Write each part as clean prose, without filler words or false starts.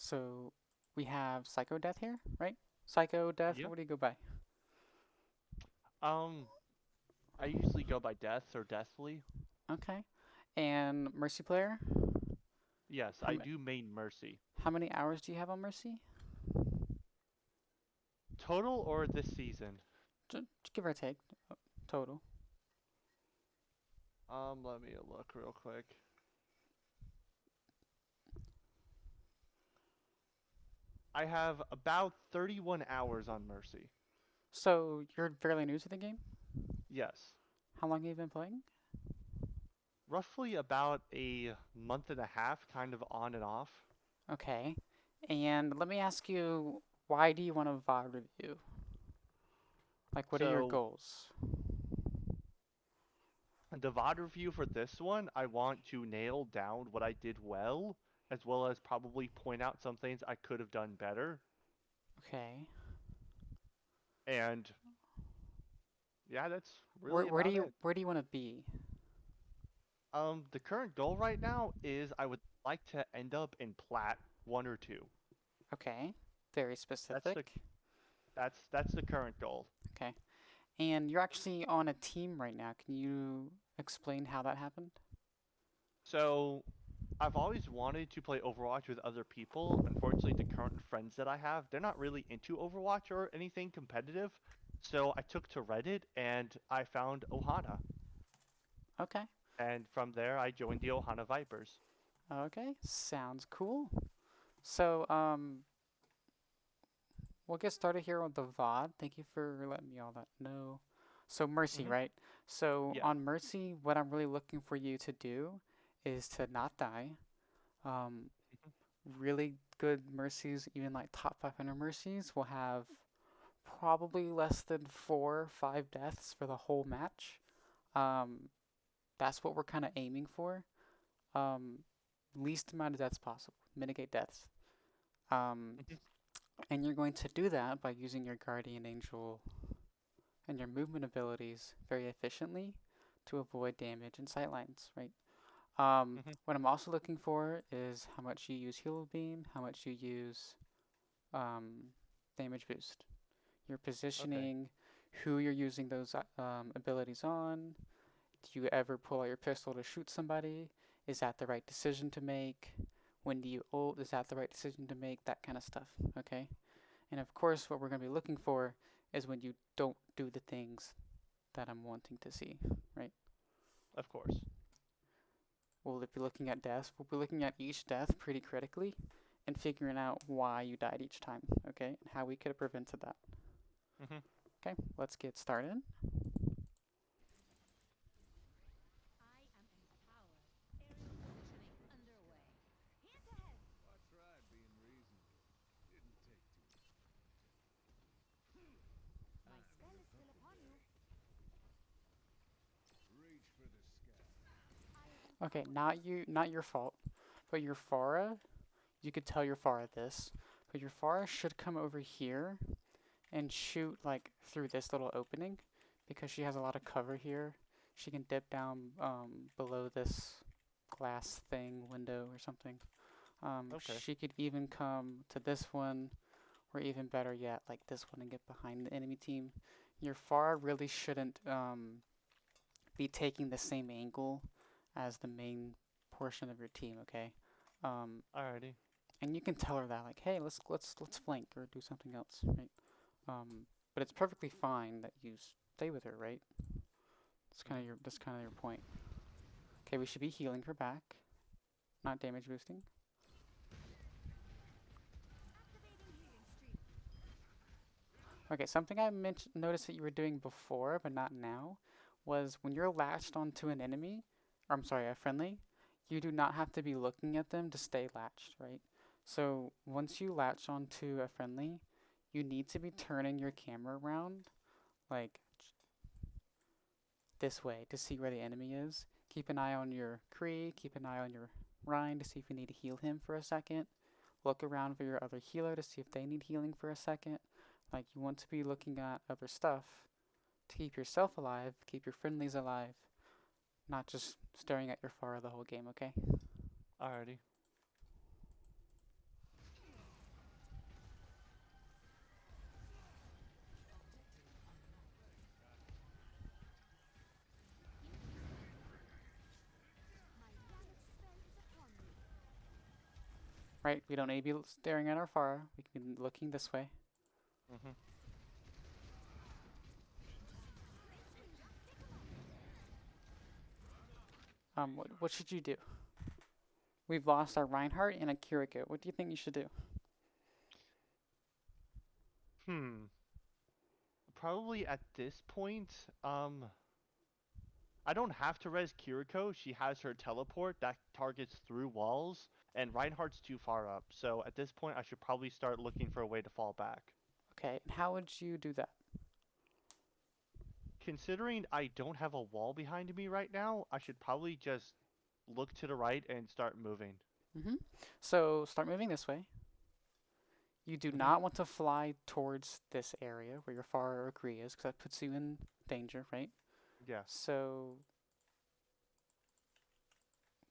So we have Psycho Death here, right? Psycho Death, Yep. what do you go by? Um, I usually go by Death or Deathly. Okay. And Mercy Player? Yes, How, I do main Mercy. how many hours do you have on Mercy? Total or this season? Just give or take, total. Let me look real quick. I have about 31 hours on Mercy. So you're fairly new to the game? Yes. How long have you been playing? Roughly about a month and a half, kind of on and off. Okay. And let me ask you, why do you want a VOD review? Like, what are your So, goals? the VOD review for this one, I want to nail down what I did well, as well as probably point out some things I could have done better. Okay. And yeah, that's Where really where do about you it. where do you want to be? The current goal right now is I would like to end up in plat 1 or 2. Okay. Very That's the specific. that's the current goal. Okay. And you're actually on a team right now. Can you explain how that happened? So I've always wanted to play Overwatch with other people. Unfortunately, the current friends that I have, they're not really into Overwatch or anything competitive. So I took to Reddit and I found Ohana. Okay. And from there, I joined the Ohana Vipers. Okay. Sounds cool. So, we'll get started here with the VOD. Thank you for letting me all that know. So Mercy, Hmm. right? So Yeah. on Mercy, what I'm really looking for you to do is to not die. Um, Hmm. really good Mercies, even like top 500 Mercies, will have probably less than 4 or 5 deaths for the whole match. Um, that's what we're kind of aiming for. Um, least amount of deaths possible. Mitigate deaths. Um, Hmm. and you're going to do that by using your Guardian Angel and your movement abilities very efficiently to avoid damage and sightlines, right? Hmm. What I'm also looking for is how much you use Heal Beam, how much you use um, damage boost, your Okay. positioning, who you're using those abilities on. Do you ever pull out your pistol to shoot somebody? Is that the right decision to make? When do you ult? Is that the right decision to make? That kind of stuff, okay? And of course, what we're going to be looking for is when you don't do the things that I'm wanting to see, right? Of course. We'll be looking at deaths. We'll be looking at each death pretty critically and figuring out why you died each time, okay? And how we could have prevented that. Hmm. Okay, let's get started. Okay, not your fault, but your Pharah, you could tell your Pharah this, but your Pharah should come over here and shoot like through this little opening because she has a lot of cover here. She can dip down below this glass thing, window or something. Okay. She could even come to this one, or even better yet, like this one and get behind the enemy team. Your Pharah really shouldn't be taking the same angle as the main portion of your team, okay? Um, Alrighty. and you can tell her that, like, hey, let's flank or do something else, right? But it's perfectly fine that you stay with her, right? Hmm. That's kind of your point. Okay, we should be healing her back, not damage boosting. Okay, something I mentioned noticed that you were doing before, but not now, was when you're latched onto an enemy, or I'm sorry, a friendly, you do not have to be looking at them to stay latched, right? So once you latch onto a friendly, you need to be turning your camera around, like this way, to see where the enemy is. Keep an eye on your Kree, keep an eye on your Rhine to see if you need to heal him for a second. Look around for your other healer to see if they need healing for a second. Like, you want to be looking at other stuff to keep yourself alive, keep your friendlies alive, not just staring at your Pharah the whole game, okay? Alrighty. right? We don't need to be staring at our Pharah. We can be looking this way. Mhm. What should you do? We've lost our Reinhardt and a Kiriko. What do you think you should do? Hmm. Probably at this point, I don't have to res Kiriko. She has her teleport that targets through walls, and Reinhardt's too far up. So at this point, I should probably start looking for a way to fall back. Okay, and how would you do that? Considering I don't have a wall behind me right now, I should probably just look to the right and start moving. hmm So start moving this way. You do Mhm. not want to fly towards this area where your Pharah or Agree is, because that puts you in danger, right? Yeah. So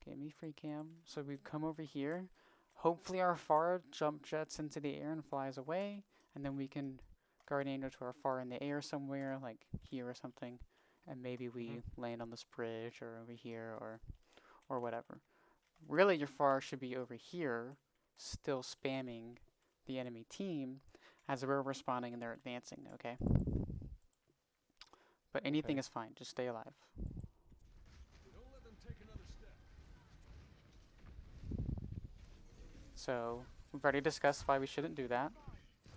give me free cam. So we come over here. Hopefully our Pharah jump jets into the air and flies away, and then we can guardian angel to our Pharah in the air somewhere, like here or something, and maybe Mhm. we land on this bridge or over here or whatever. Really, your Pharah should be over here, still spamming the enemy team as we're responding and they're advancing. Okay, but anything Okay. is fine. Just stay alive. So we've already discussed why we shouldn't do that.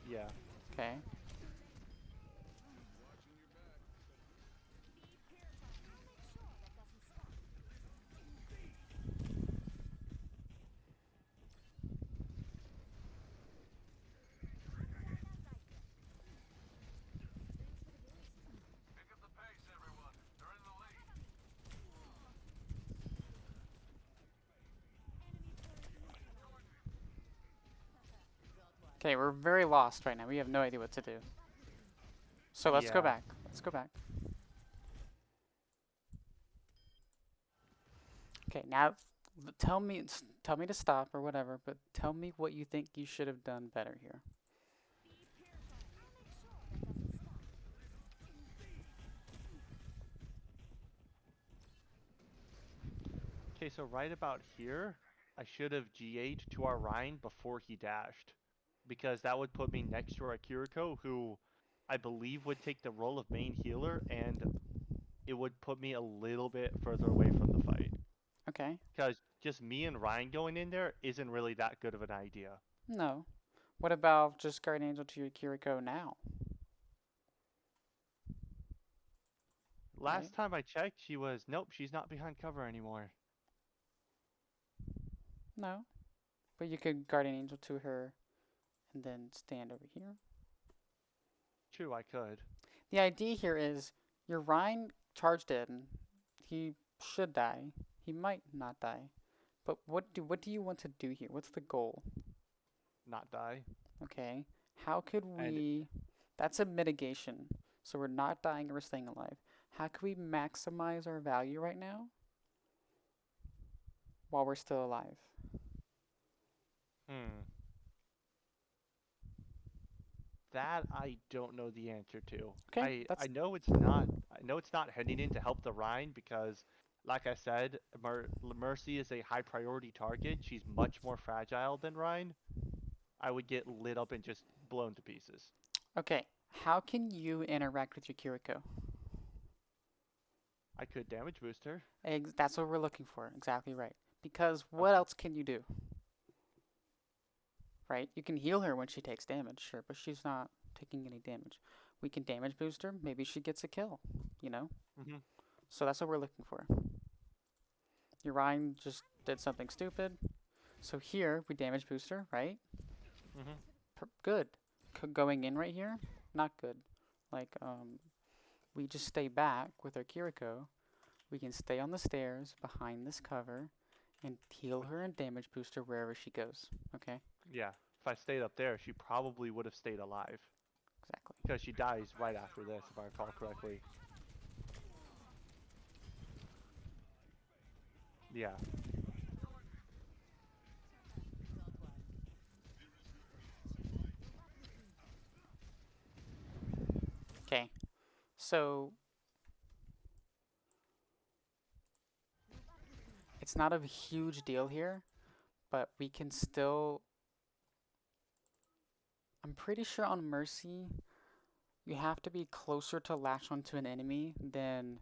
Yeah. Okay. Okay, we're very lost right now. We have no idea what to do. So let's go Yeah. back. Let's go back. Okay, now tell me to stop or whatever, but tell me what you think you should have done better here. Okay, so right about here, I should have GA'd to our Rhine before he dashed. Because that would put me next to our Kiriko, who I believe would take the role of main healer, and it would put me a little bit further away from the fight. Okay. Because just me and Ryan going in there isn't really that good of an idea. No. What about just guardian angel to your Kiriko now? Right? Last time I checked, she was, nope, she's not behind cover anymore. No. But you could guardian angel to her and then stand over here. True, I could. The idea here is your Rhine charged in. He should die. He might not die. But what do you want to do here? What's the goal? Not die. Okay. How could And we That's a mitigation. So we're not dying or we're staying alive. How can we maximize our value right now while we're still alive? hmm, that I don't know the answer to. Okay, I know it's not heading in to help the Rhine because like I said, Mercy is a high priority target. She's much more fragile than Rhine. I would get lit up and just blown to pieces. okay. How can you interact with your Kiriko? I could damage boost her. That's what we're looking for. Exactly right. Because what Okay. else can you do? Right? You can heal her when she takes damage, sure, but she's not taking any damage. We can damage boost her. Maybe she gets a kill, you know? Mhm. So that's what we're looking for. Uriah just did something stupid. So here we damage booster, right? Mhm. Good. Going in right here, not good. Like we just stay back with our Kiriko. We can stay on the stairs behind this cover and heal her and damage booster wherever she goes. Okay, Yeah. If I stayed up there, she probably would have stayed alive exactly. because she dies right after this, if I recall correctly. Yeah. Okay, so it's not a huge deal here, but we can still I'm pretty sure on Mercy, you have to be closer to latch onto an enemy than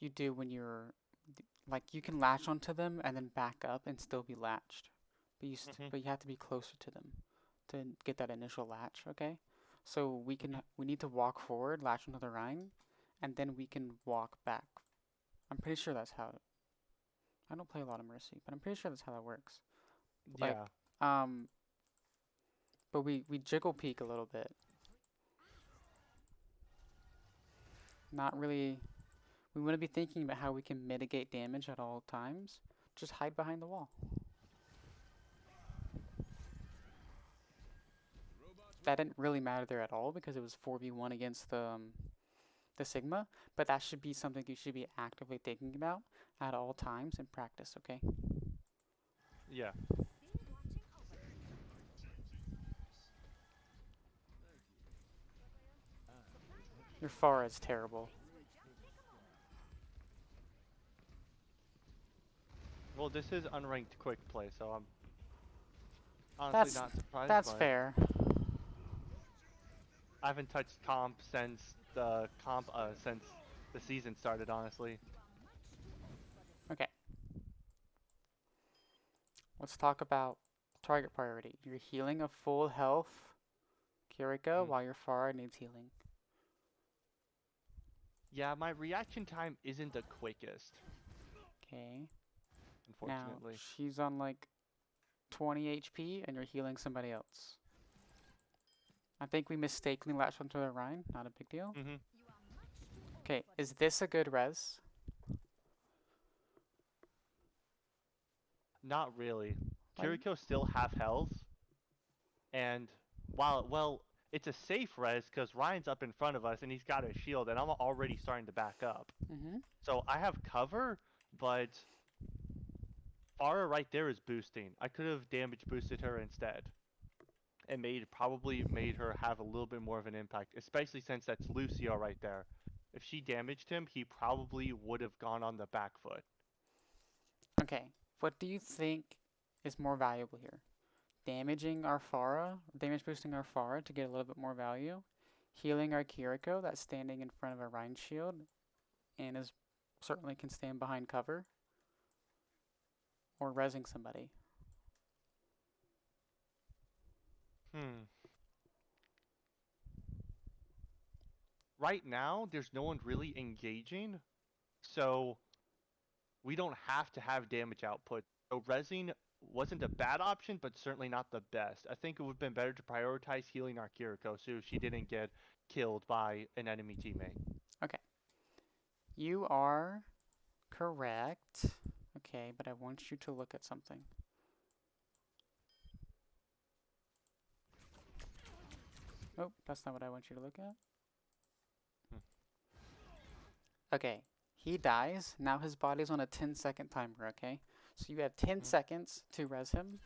you do when you're like you can latch onto them and then back up and still be latched, but Hmm. but you have to be closer to them to get that initial latch. Okay, so Hmm. we need to walk forward, latch onto the Rhine, and then we can walk back. I'm pretty sure that's how. I don't play a lot of Mercy, but I'm pretty sure that's how that works. Like, Yeah. um, but we jiggle peek a little bit. Not really. We want to be thinking about how we can mitigate damage at all times. Just hide behind the wall. That didn't really matter there at all because it was 4v1 against the Sigma, but that should be something you should be actively thinking about at all times in practice, okay? Yeah. Your Pharah is terrible. Well, this is unranked quick play, so I'm honestly That's not surprised, that's but fair. I haven't touched comp since the season started, honestly. Okay, let's talk about target priority. You're healing a full health Kiriko Hmm. while your Pharah needs healing. Yeah, my reaction time isn't the quickest, Okay, now unfortunately. she's on like 20 HP and you're healing somebody else. I think we mistakenly latched onto the Rhine, not a big deal. Hmm. Okay, is this a good res? Not really. Like, Kiriko still half health, and well, it's a safe res because Ryan's up in front of us and he's got a shield, and I'm already starting to back up. mm-hmm. So I have cover, but Pharah right there is boosting. I could have damage boosted her instead, and probably made her have a little bit more of an impact, especially since that's Lucio right there. If she damaged him, he probably would have gone on the back foot. Okay, what do you think is more valuable here? Damaging our Pharah, damage boosting our Pharah to get a little bit more value, healing our Kiriko that's standing in front of a Rhine shield and is certainly can stand behind cover, or rezzing somebody. Hmm. Right now, there's no one really engaging, so we don't have to have damage output. So rezzing wasn't a bad option, but certainly not the best. I think it would have been better to prioritize healing our Kiriko so she didn't get killed by an enemy teammate. Okay, you are correct. Okay, but I want you to look at something. Nope, that's not what I want you to look at. Hmm. Okay, he dies. Now his body's on a 10-second timer, okay? So you have 10 Hmm. seconds to res him.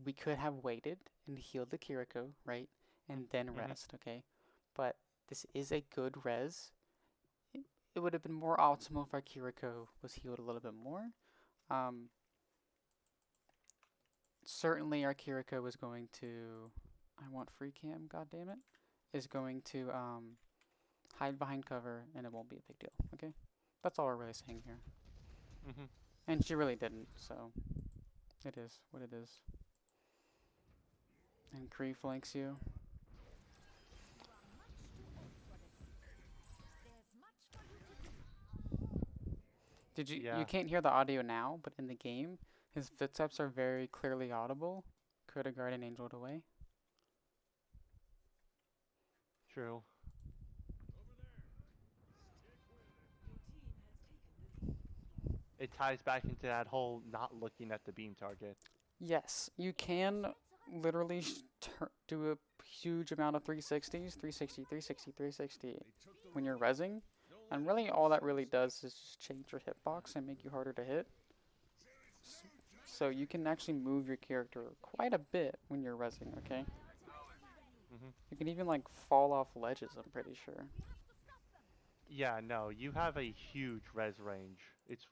We could have waited and healed the Kiriko, right? And then Hmm. rest, okay? But this is a good res. It would have been more optimal if our Kiriko was healed a little bit more. Um, Certainly our Kiriko was going to, I want free cam, god damn it, is going to hide behind cover and it won't be a big deal, okay? That's all we're really saying here. Hmm. And she really didn't, so it is what it is. And Kree flanks you. You Yeah, can't hear the audio now, but in the game, his footsteps are very clearly audible. Could have guardian angeled away. true. It ties back into that whole not looking at the beam target. Yes, you can literally do a huge amount of 360s, 360, 360, 360 when you're rezzing. And really all that really does is just change your hitbox and make you harder to hit. So you can actually move your character quite a bit when you're rezzing, okay? Hmm. You can even like fall off ledges, I'm pretty sure. Yeah, no, you have a huge res range. It's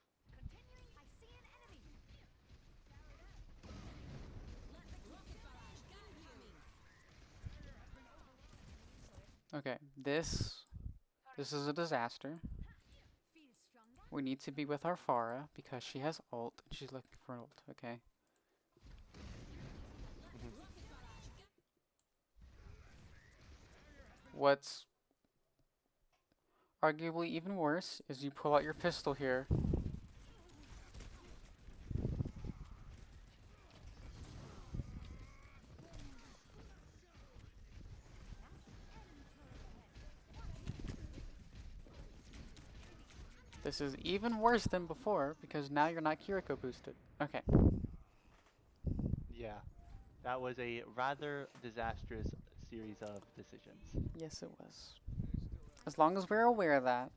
Okay, this is a disaster. We need to be with our Pharah because she has ult and she's looking for an ult, okay? Mhm. What's arguably even worse is you pull out your pistol here. This is even worse than before because now you're not Kiriko boosted. Okay. Yeah, that was a rather disastrous series of decisions. Yes, it was. As long as we're aware of that.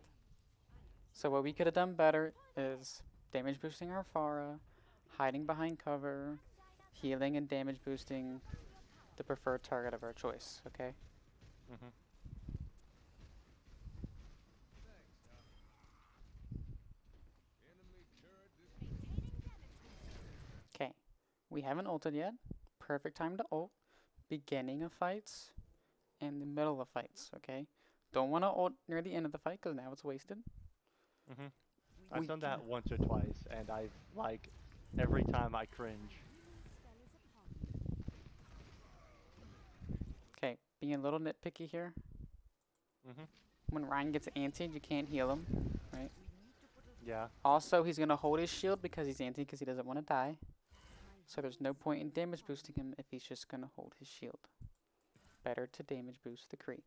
So what we could have done better is damage boosting our Pharah, hiding behind cover, healing and damage boosting the preferred target of our choice, okay? Hmm. Okay. We haven't ulted yet. Perfect time to ult. Beginning of fights and the middle of fights, okay? Don't want to ult near the end of the fight because now it's wasted. Hmm. I've We done can. that once or twice, and I've like every time I cringe. Okay, being a little nitpicky here. Hmm. When Ryan gets antied, you can't heal him, right? Yeah. Also, he's going to hold his shield because he's anti because he doesn't want to die. So there's no point in damage boosting him if he's just going to hold his shield. Better to damage boost the Kree.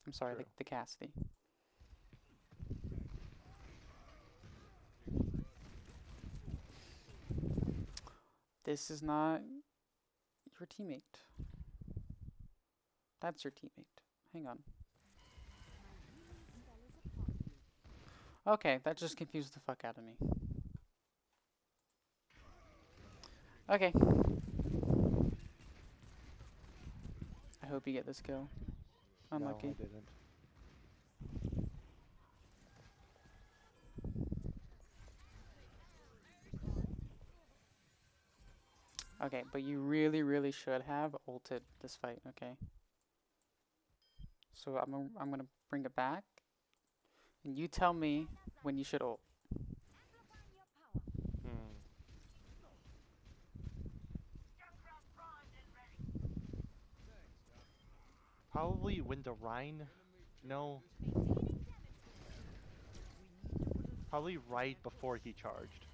I'm sorry, True. the Cassidy. This is not your teammate. That's your teammate. Hang on. Okay, that just confused the fuck out of me. Okay. I hope you get this kill. No, I Unlucky. didn't. Okay, but you really, really should have ulted this fight, okay? So I'm gonna bring it back, and you tell me when you should ult. Hmm. Probably when the Rhine. No, probably right before he charged.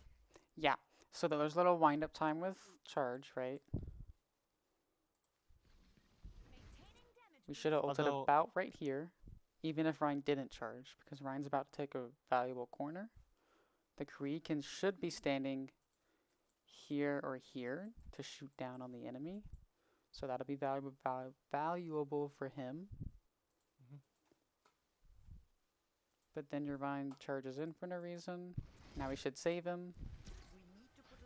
Yeah. So there's a little wind up time with charge, right? We should have ulted Although, about right here, even if Ryan didn't charge, because Ryan's about to take a valuable corner. The Kree should be standing here or here to shoot down on the enemy. So that'll be valuable for him. mhm. But then your Vine charges in for no reason. Now we should save him.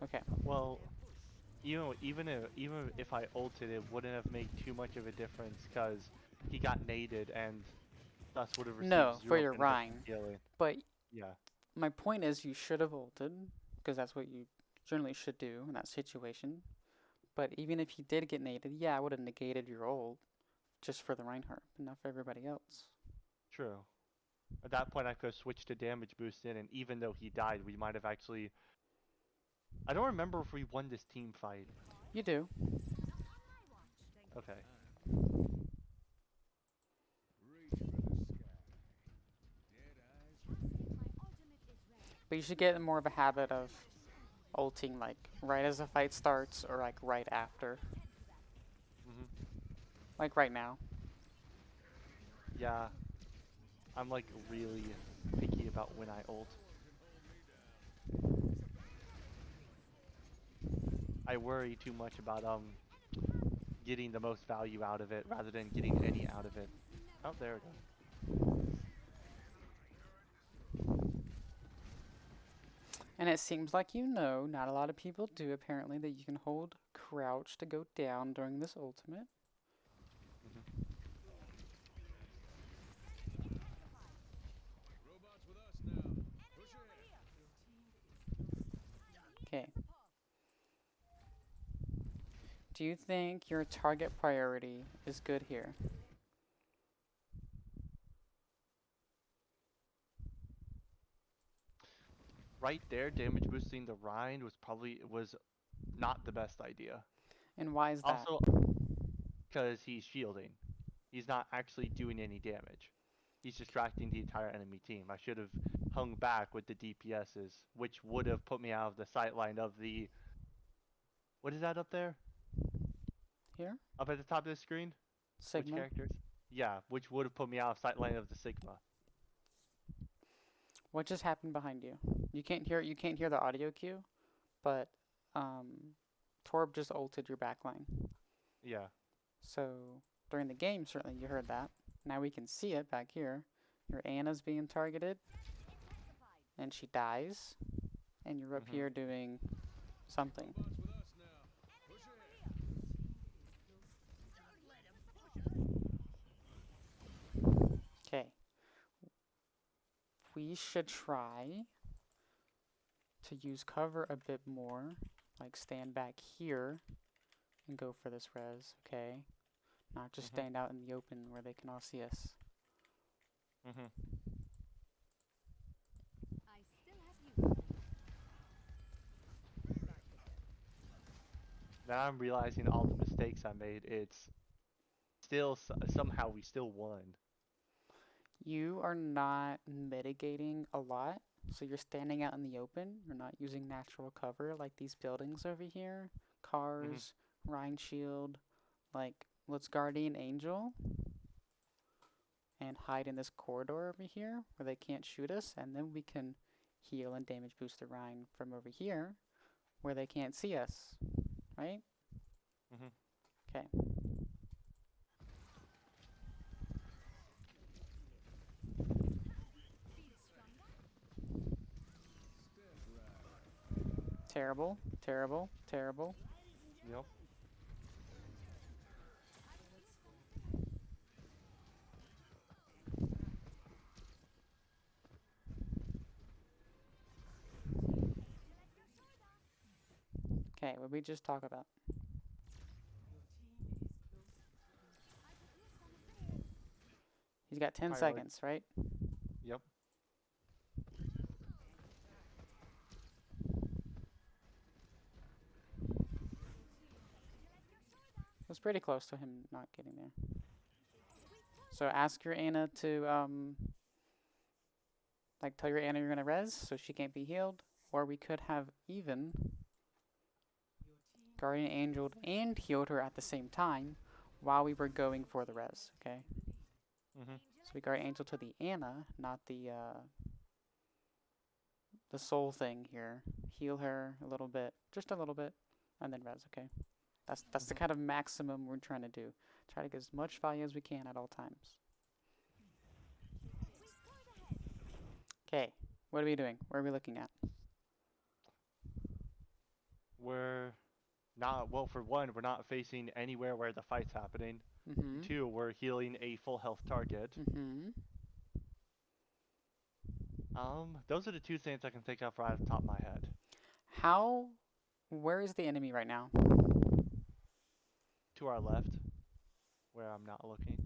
Okay. Well, even if I ulted, it wouldn't have made too much of a difference because he got naded and thus would have received No, for zero your benefit from Rhine. healing. But Yeah, my point is you should have ulted, because that's what you generally should do in that situation. But even if he did get naded, yeah, I would have negated your ult just for the Reinhardt, but not for everybody else. true. At that point, I could have switched to damage boost in, and even though he died, we might have actually. I don't remember if we won this team fight. You do. Okay. But you should get in more of a habit of ulting like right as the fight starts or like right after. Hmm. Like right now. Yeah, I'm like really picky about when I ult. I worry too much about getting the most value out of it rather than getting any out of it. Oh, there we go. And it seems like you know, not a lot of people do apparently, that you can hold crouch to go down during this ultimate. Hmm. Okay. Do you think your target priority is good here? right there, damage boosting the Rhine was not the best idea. And why is that? Also, because he's shielding, he's not actually doing any damage. He's distracting the entire enemy team. I should have hung back with the DPSs, which would have put me out of the sight line of the what is that up there? Here? Up at the top of the screen? Which Sigma. characters? Yeah, which would have put me out of sight line of the Sigma. What just happened behind you? You can't hear the audio cue, but Torb just ulted your backline. Yeah. So during the game, certainly you heard that. Now we can see it back here. Your Anna's being targeted, and she dies, and you're up Mhm. here doing something. Okay, we should try to use cover a bit more, like stand back here and go for this res, okay? Not just Mhm. stand out in the open where they can all see us. Mhm. Now I'm realizing all the mistakes I made. It's still somehow we still won. You are not mitigating a lot, so you're standing out in the open. You're not using natural cover like these buildings over here, Mhm. cars, Rhine Shield. Like, let's Guardian Angel and hide in this corridor over here where they can't shoot us, and then we can heal and damage boost the Rhine from over here where they can't see us, right? Mhm. Okay. Terrible, terrible, terrible. Yep. Okay, what we just talk about? He's got 10 Priority. seconds, right? Yep. It was pretty close to him not getting there. So ask your Anna to like tell your Anna you're gonna res so she can't be healed, or we could have even Guardian Angeled and healed her at the same time while we were going for the res. Okay, Mhm. so we Guardian Angel to the Anna, not the soul thing here. Heal her a little bit, just a little bit, and then res. Okay, that's the Mhm. kind of maximum we're trying to do. Try to get as much value as we can at all times. Okay, what are we doing? Where are we looking at? We're not well. For one, we're not facing anywhere where the fight's happening. Mm-hmm. Two, we're healing a full health target. Mm-hmm. Those are the two things I can think of right off the top of my head. How? Where is the enemy right now? To our left, where I'm not looking.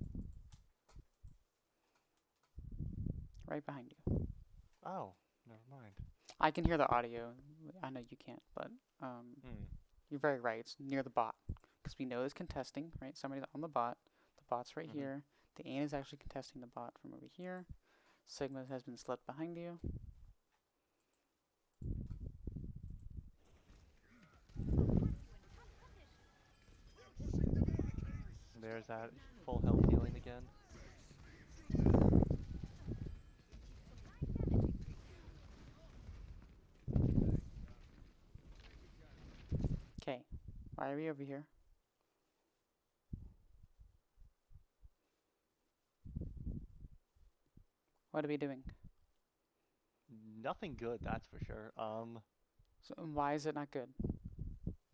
Right behind you. Oh, never mind. I can hear the audio. I know you can't, but um, Hmm. you're very right. It's near the bot because we know it's contesting, right? Somebody's on the bot. The bot's right Mhm. here. The Anne is actually contesting the bot from over here. Sigma has been slipped behind you. There's that full health healing again. Okay, why are we over here? What are we doing? Nothing good, that's for sure. So why is it not good?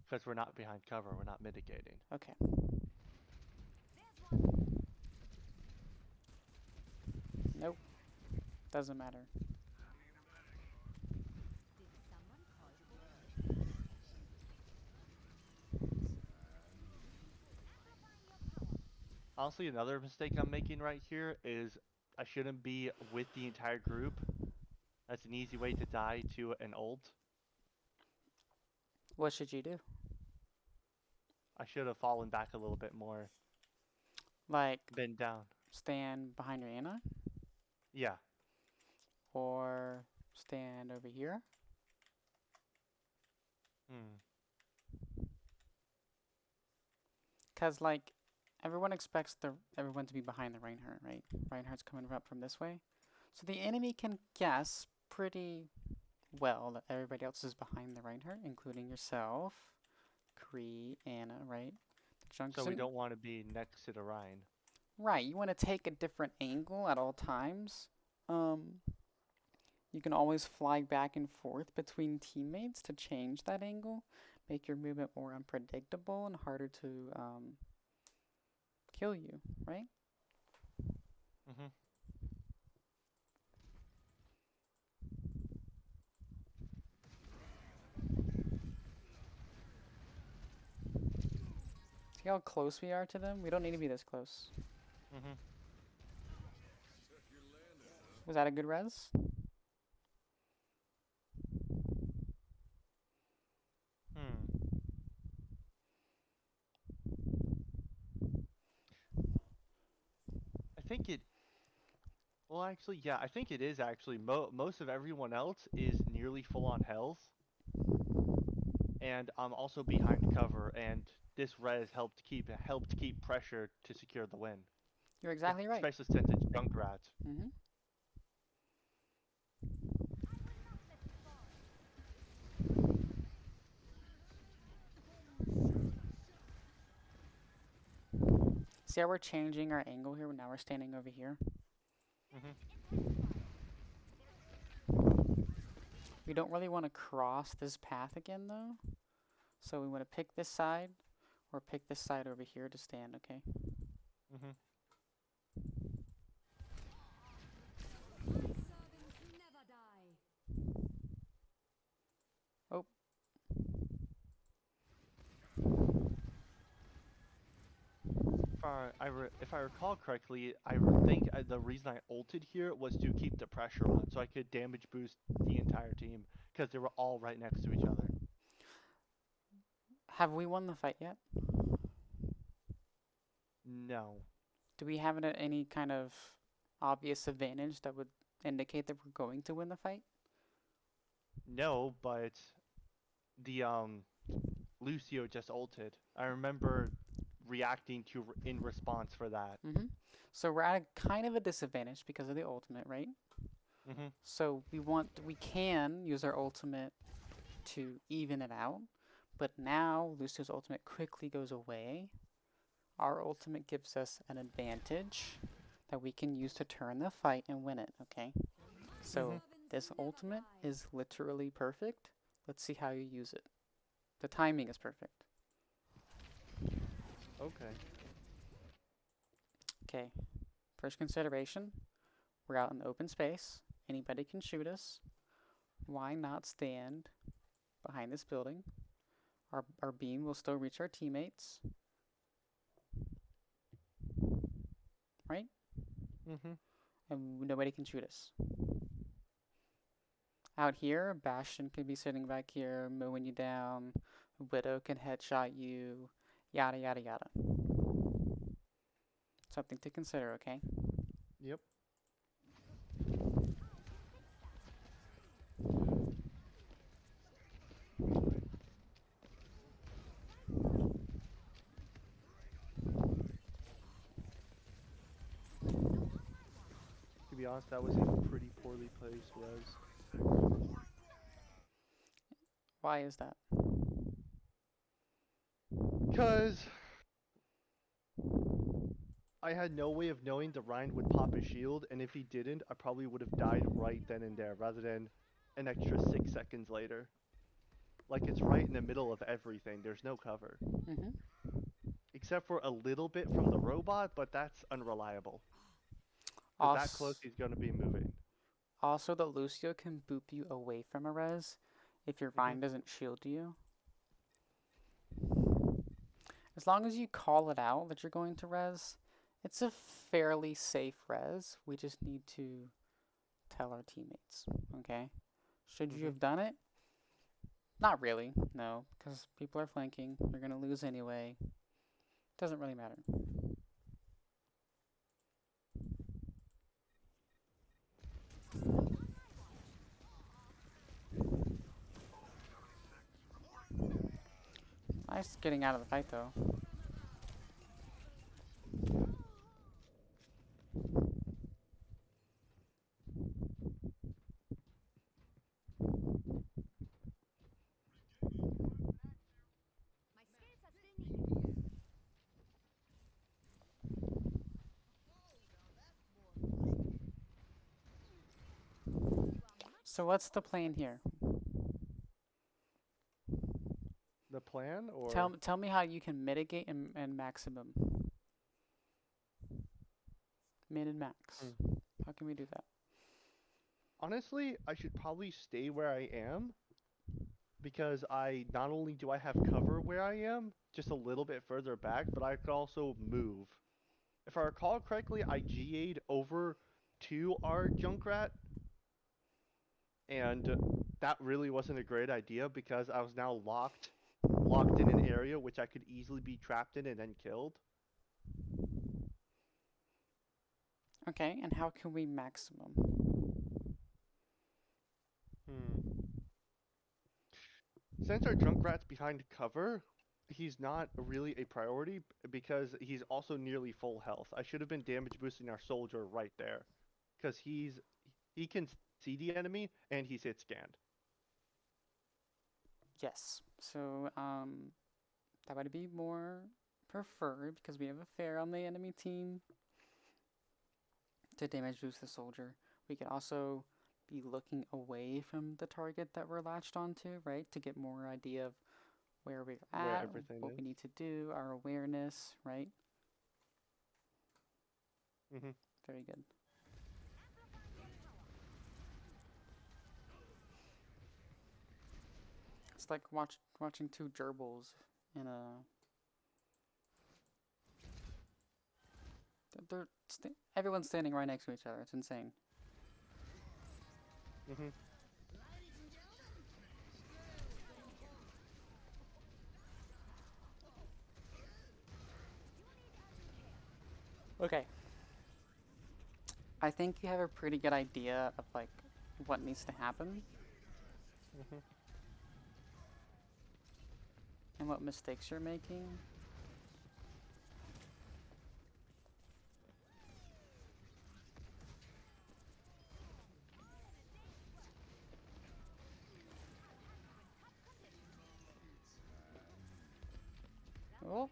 Because we're not behind cover, we're not mitigating. Okay, nope, doesn't matter. Honestly, another mistake I'm making right here is I shouldn't be with the entire group. That's an easy way to die to an ult. What should you do? I should have fallen back a little bit more. Like, Been down. stand behind your Ana? Yeah. Or stand over here? Hmm. Because, like, everyone expects everyone to be behind the Reinhardt, right? Reinhardt's coming up from this way. So the enemy can guess pretty well that everybody else is behind the Reinhardt, including yourself, Kree, Ana, right? The So we Junkson. don't want to be next to the Rhine. Right, you want to take a different angle at all times. Um, you can always fly back and forth between teammates to change that angle, make your movement more unpredictable and harder to kill you, right? Mhm. See how close we are to them? We don't need to be this close. Mhm. Was that a good res? Hmm. I think it. Well, actually, yeah. I think it is actually. Most of everyone else is nearly full on health, and I'm also behind cover. And this res helped keep pressure to secure the win, You're exactly right. especially since it's Junkrat. Hmm. See how we're changing our angle here? Now we're standing over here. Mhm. We don't really want to cross this path again, though. So we want to pick this side or pick this side over here to stand, okay? Mhm. Oh, If I recall correctly, think the reason I ulted here was to keep the pressure on, so I could damage boost the entire team because they were all right next to each other. have we won the fight yet? No, Do we have any kind of obvious advantage that would indicate that we're going to win the fight? no, but the Lucio just ulted. I remember reacting to in response for that. Hmm. So we're at a kind of a disadvantage because of the ultimate, right? Mhm. So we can use our ultimate to even it out, but now Lucio's ultimate quickly goes away. Our ultimate gives us an advantage that we can use to turn the fight and win it, okay? Mhm. So this ultimate is literally perfect. Let's see how you use it. The timing is perfect. Okay. Okay, first consideration, we're out in the open space. Anybody can shoot us. Why not stand behind this building? Our beam will still reach our teammates, right? Mhm. And nobody can shoot us. Out here, Bastion could be sitting back here, mowing you down. Widow can headshot you. Yada, yada, yada. Something to consider, okay? Yep. To be honest, that was a pretty poorly placed res. Why is that? Cause I had no way of knowing the Rhine would pop his shield, and if he didn't, I probably would have died right then and there, rather than an extra 6 seconds later. Like it's right in the middle of everything. There's no cover. Hmm. Except for a little bit from the robot, but that's unreliable. Because that Also, close he's going to be moving. also, the Lucio can boop you away from a res if your Hmm. Vine doesn't shield you. As long as you call it out that you're going to res, it's a fairly safe res. We just need to tell our teammates, okay? Should you Mhm. have done it? Not really, no, because people are flanking. You're gonna lose anyway. Doesn't really matter. Nice getting out of the fight though. So what's the plan here? The plan, Tell or tell me how you can mitigate and maximum. Min and max. Hmm. How can we do that? honestly, I should probably stay where I am because I not only do I have cover where I am, just a little bit further back, but I could also move. If I recall correctly, I GA'd over to our Junkrat, and that really wasn't a great idea because I was now locked in an area which I could easily be trapped in and then killed. Okay, and how can we maximum? Hmm. Since our Junkrat's behind cover, he's not really a priority because he's also nearly full health. I should have been damage boosting our soldier right there because he can see the enemy and he's hit scanned. Yes. So that would be more preferred because we have a fair on the enemy team to damage boost the soldier. We could also be looking away from the target that we're latched onto, right? To get more idea of where we're Where at, everything what we is. need to do, our awareness, right? Hmm. Very good. It's like watching two gerbils in a. Everyone's standing right next to each other. It's insane. Hmm. Okay, I think you have a pretty good idea of like what needs to happen Hmm. and what mistakes you're making. Oh,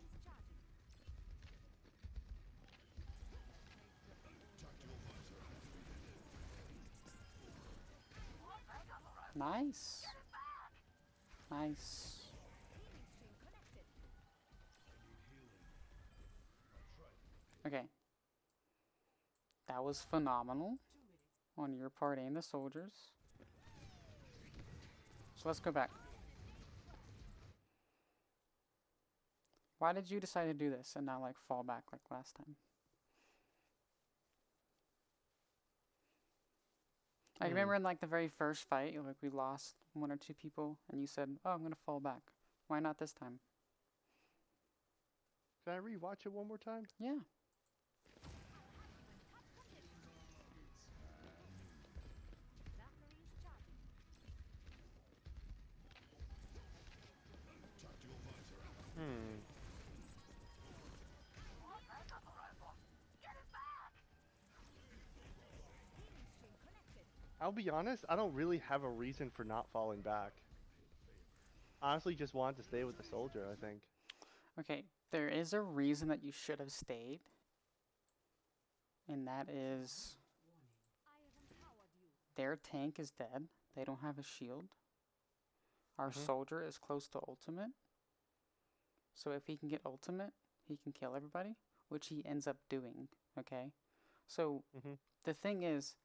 nice, nice. Okay, that was phenomenal on your part and the soldiers. So let's go back. Why did you decide to do this and not like fall back like last time? I Hmm. remember in like the very first fight, like we lost one or two people, and you said, "Oh, I'm gonna fall back." Why not this time? Can I rewatch it one more time? Yeah. Hmm. I'll be honest, I don't really have a reason for not falling back. Honestly, just wanted to stay with the soldier, I think. Okay. There is a reason that you should have stayed, and that is their tank is dead. They don't have a shield. Our Hmm. soldier is close to ultimate. So if he can get ultimate, he can kill everybody, which he ends up doing. Okay. So Hmm. the thing is,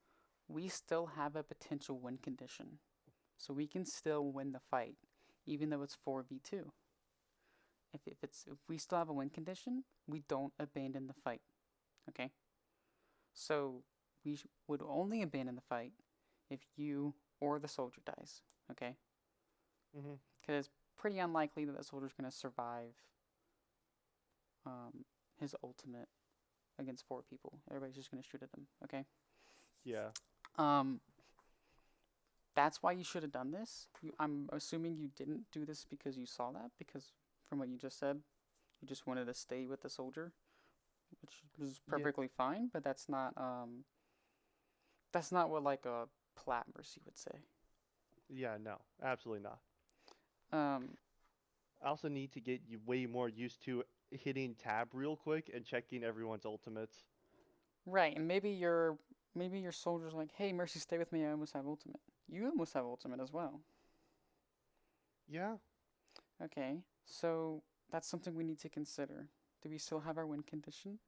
we still have a potential win condition. So we can still win the fight, even though it's 4v2. If we still have a win condition, we don't abandon the fight. Okay? So we would only abandon the fight if you or the soldier dies. Okay, Mhm. because it's pretty unlikely that the soldier's gonna survive um, his ultimate against 4 people. Everybody's just gonna shoot at them. Okay. Yeah. Um, that's why you should have done this. I'm assuming you didn't do this because you saw that, because from what you just said, you just wanted to stay with the soldier, which is Yeah. perfectly fine. But that's not what like a plat mercy would say. Yeah. No. Absolutely not. Um, I also need to get you way more used to hitting tab real quick and checking everyone's ultimates. right, and maybe your soldier's like, hey, mercy, stay with me. I almost have ultimate. You almost have ultimate as well. Yeah. Okay, so that's something we need to consider. Do we still have our win condition?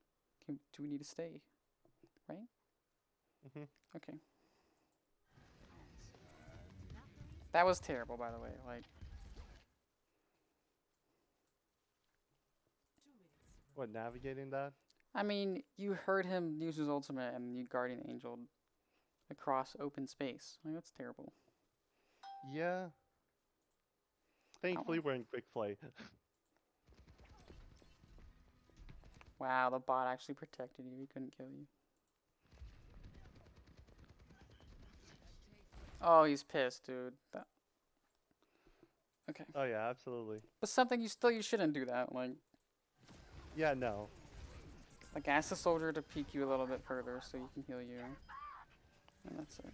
Do we need to stay? Right? Mhm. Okay. That was terrible, by the way. Like, What, navigating that? I mean, you heard him use his ultimate and you guardian angel across open space. Like, that's terrible. Yeah. Ow. Thankfully, we're in quick play. Wow, the bot actually protected you. He couldn't kill you. Oh, he's pissed, dude. Okay. Oh yeah, absolutely. But something you shouldn't do that. Yeah, no. Like ask the soldier to peek you a little bit further so you can heal you. And that's it.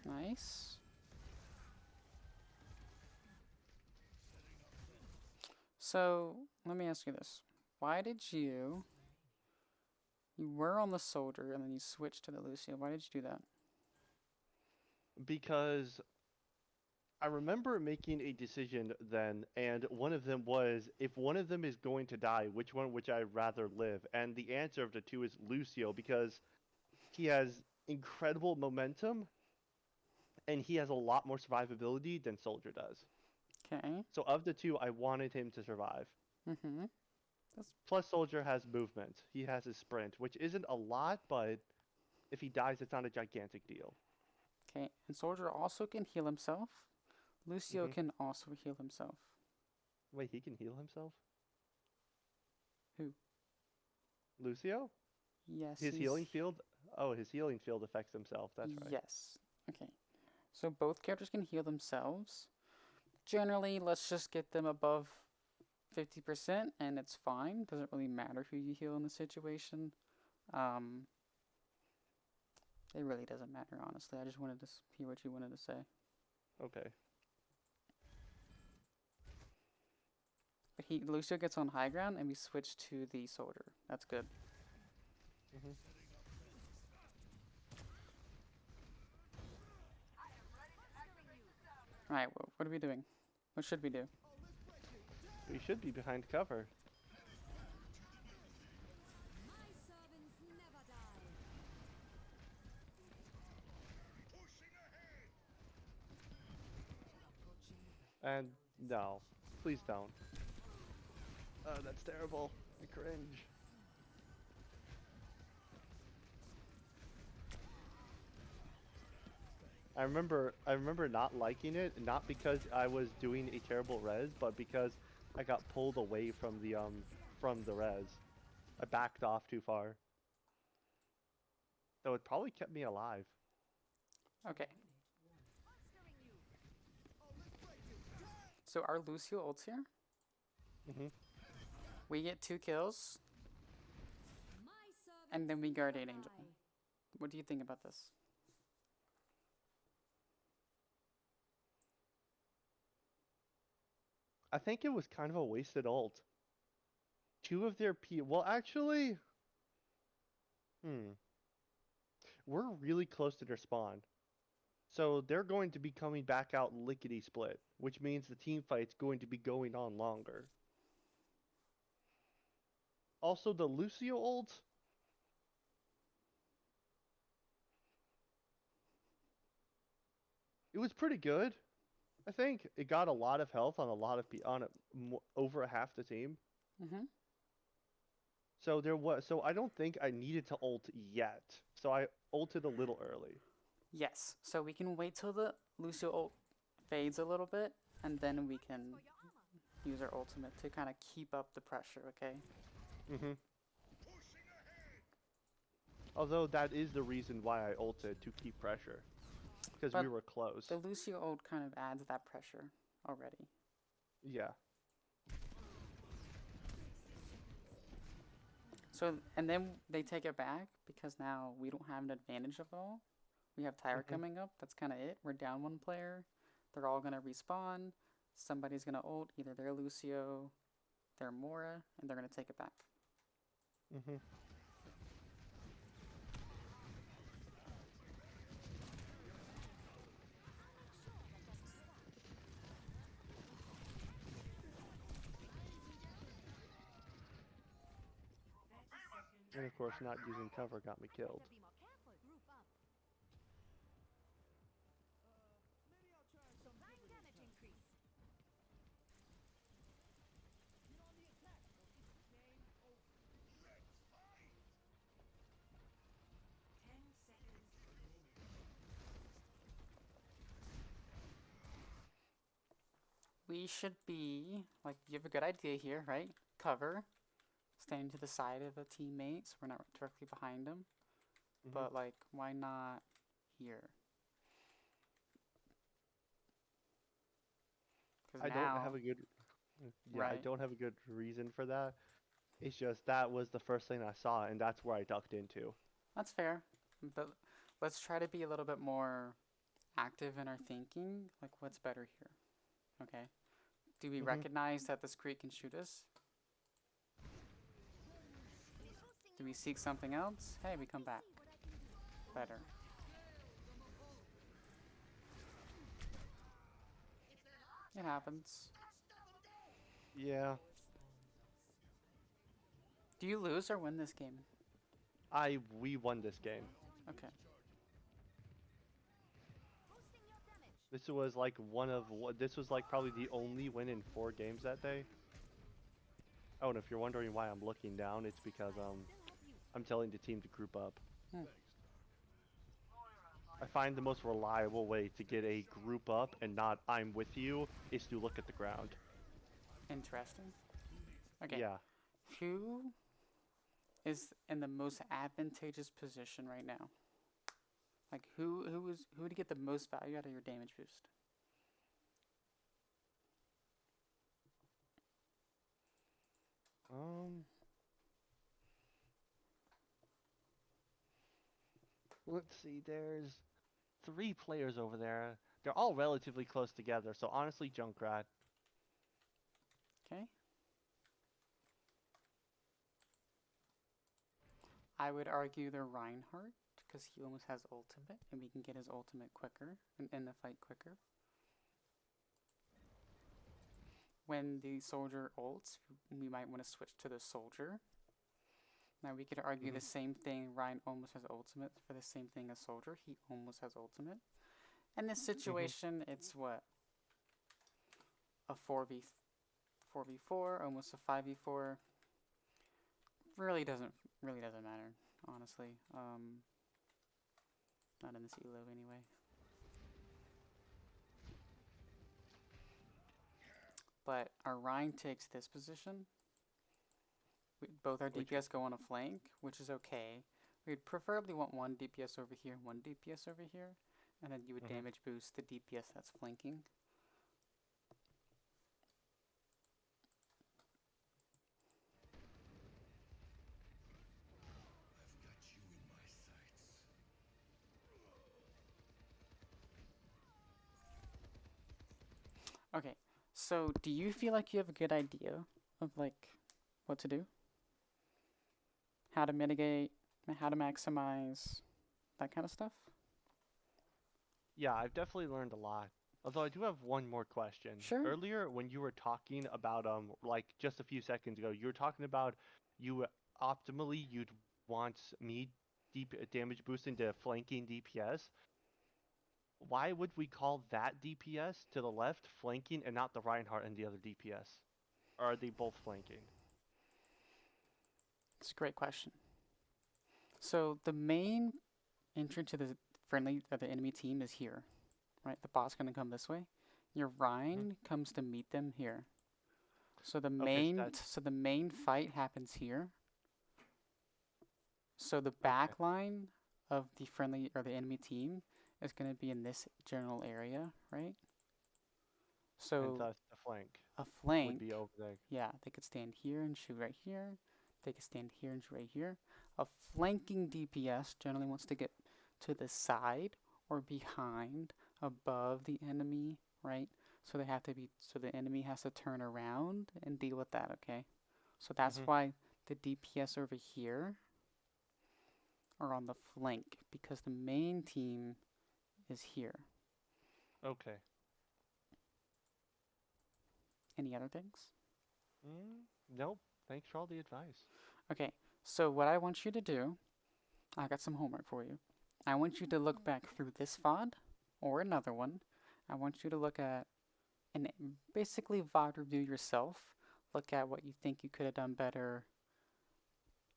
Nice. So let me ask you this. Why did you were on the soldier and then you switched to the Lucio? Why did you do that? Because I remember making a decision then, and one of them was if one of them is going to die, which one would I rather live? And the answer of the two is Lucio because he has incredible momentum and he has a lot more survivability than Soldier does. Okay. So of the two, I wanted him to survive. Mm-hmm. That's Plus, Soldier has movement. He has his sprint, which isn't a lot, but if he dies, it's not a gigantic deal. okay. And soldier also can heal himself. Lucio Hmm. can also heal himself. Wait, he can heal himself? Who? Lucio? Yes, His healing field? Oh, his healing field affects himself. That's right. yes. Okay. So both characters can heal themselves. Generally, let's just get them above 50% and it's fine. Doesn't really matter who you heal in the situation. Um, it really doesn't matter, honestly. I just wanted to hear what you wanted to say. Okay. But Lucio gets on high ground and we switch to the soldier. That's good. Hmm. All right, what are we doing? What should we do? We should be behind cover. And no, please don't. Oh, that's terrible. I cringe. I remember not liking it, not because I was doing a terrible res, but because I got pulled away from the res. I backed off too far. So it probably kept me alive. Okay. So our Lucio ults here. Hmm. We get 2 kills and then we guard 8 Angel. What do you think about this? I think it was kind of a wasted ult. Two of their well, actually, hmm, we're really close to their spawn. So they're going to be coming back out lickety split, which means the team fight's going to be going on longer. Also, the Lucio ult, it was pretty good. I think it got a lot of health on a lot of over half the team. Mm-hmm. So I don't think I needed to ult yet. So I ulted a little early. Yes. So we can wait till the Lucio ult fades a little bit, and then we can use our ultimate to kind of keep up the pressure. Okay. Hmm. Although that is the reason why I ulted to keep pressure, because we But were the close. Lucio ult kind of adds that pressure already. Yeah. So and then they take it back because now we don't have an advantage of all. We have Tyre Hmm. coming up. That's kind of it. We're down one player. They're all gonna respawn. Somebody's gonna ult either their Lucio, their Mora, and they're gonna take it back. Hmm. And of course, not using cover got me killed. We should be like you have a good idea here, right? Cover, staying to the side of a teammate, so we're not directly behind them. Hmm. But like, why not here? Because I don't have now, a good, yeah, I right? don't have a good reason for that. It's just that was the first thing I saw, and that's where I ducked into. That's fair. But let's try to be a little bit more active in our thinking. Like, what's better here? Okay. Do we Hmm. recognize that this creek can shoot us? Do we seek something else? Hey, we come back. Better. It happens. Yeah, Do you lose or win this game? we won this game. Okay. This was like this was like probably the only win in 4 games that day. Oh, and if you're wondering why I'm looking down, it's because I'm telling the team to group up. Hmm. I find the most reliable way to get a group up and not I'm with you is to look at the ground. Interesting. Okay. Yeah. Who is in the most advantageous position right now? Like who would get the most value out of your damage boost? Um. Let's see. There's 3 players over there. They're all relatively close together. So honestly, Junkrat. Okay. I would argue the Reinhardt because he almost has ultimate and we can get his ultimate quicker and end the fight quicker. When the soldier ults, we might want to switch to the soldier. Now we could argue Hmm. the same thing. Ryan almost has ultimate for the same thing as soldier. He almost has ultimate. In this Hmm. situation, it's what a 4v4, almost a 5v4. Really doesn't matter, honestly. Not in this elo anyway. But our Rhine takes this position. Both our Which. DPS go on a flank, which is okay. We'd preferably want one DPS over here, one DPS over here, and then you would Hmm. damage boost the DPS that's flanking. Okay, so do you feel like you have a good idea of like what to do? How to mitigate, how to maximize, that kind of stuff? Yeah, I've definitely learned a lot. Although I do have one more question. Sure. Earlier, when you were talking about like just a few seconds ago, you were talking about you optimally you'd want me deep damage boost into flanking DPS. why would we call that DPS to the left flanking and not the Reinhardt and the other DPS? Or are they both flanking? It's a great question. So the main entrance to the friendly or the enemy team is here, right? The bot's gonna come this way. Your Hmm. Rhine comes to meet them here. So the Okay, so main that's so the main fight happens here. So the okay. back line of the friendly or the enemy team is gonna be in this general area, right? And So thus the flank a would be flank, over there. yeah, they could stand here and shoot right here. They could stand here and shoot right here. A flanking DPS generally wants to get to the side or behind, above the enemy, right? So they have to be, so the enemy has to turn around and deal with that, okay? So that's Hmm. why the DPS over here are on the flank because the main team is here. Okay. Any other things? Nope. Thanks for all the advice. Okay, so what I want you to do, I got some homework for you. I want you to look back through this VOD or another one. I want you to look at and basically VOD review yourself. Look at what you think you could have done better.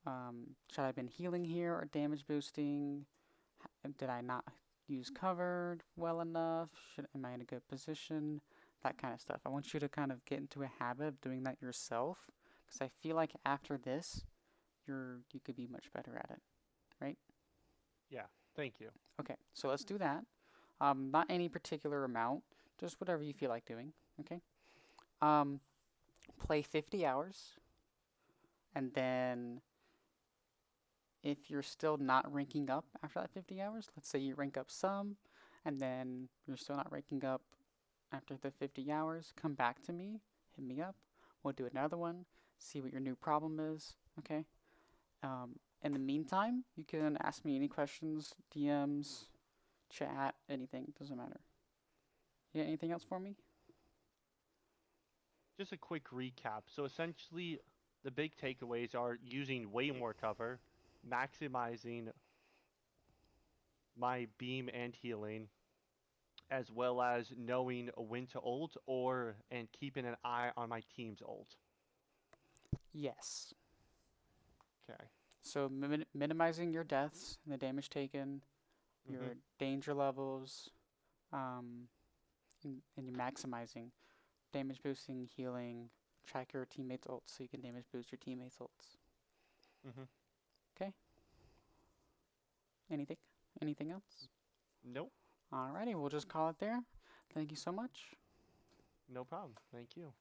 Should I have been healing here or damage boosting? Did I not use covered well enough? Am I in a good position? That kind of stuff. I want you to kind of get into a habit of doing that yourself because I feel like after this, you could be much better at it, right? Yeah. Thank you. Okay, so let's do that. Not any particular amount, just whatever you feel like doing. Okay. Um, Play 50 hours, and then if you're still not ranking up after that 50 hours, let's say you rank up some, and then you're still not ranking up after the 50 hours, come back to me, hit me up. We'll do another one, see what your new problem is. Okay. In the meantime, you can ask me any questions, DMs, chat, anything, doesn't matter. You got anything else for me? Just a quick recap. So essentially, the big takeaways are using way more cover, maximizing my beam and healing, as well as knowing when to ult or and keeping an eye on my team's ult. Yes. Okay. So minimizing your deaths and the damage taken, Mhm. your danger levels, um, and you're maximizing damage boosting, healing. Track your teammates' ults so you can damage boost your teammates' ults. Mhm. Okay. Anything? Anything else? Nope. Alrighty, we'll just call it there. Thank you so much. No problem. Thank you.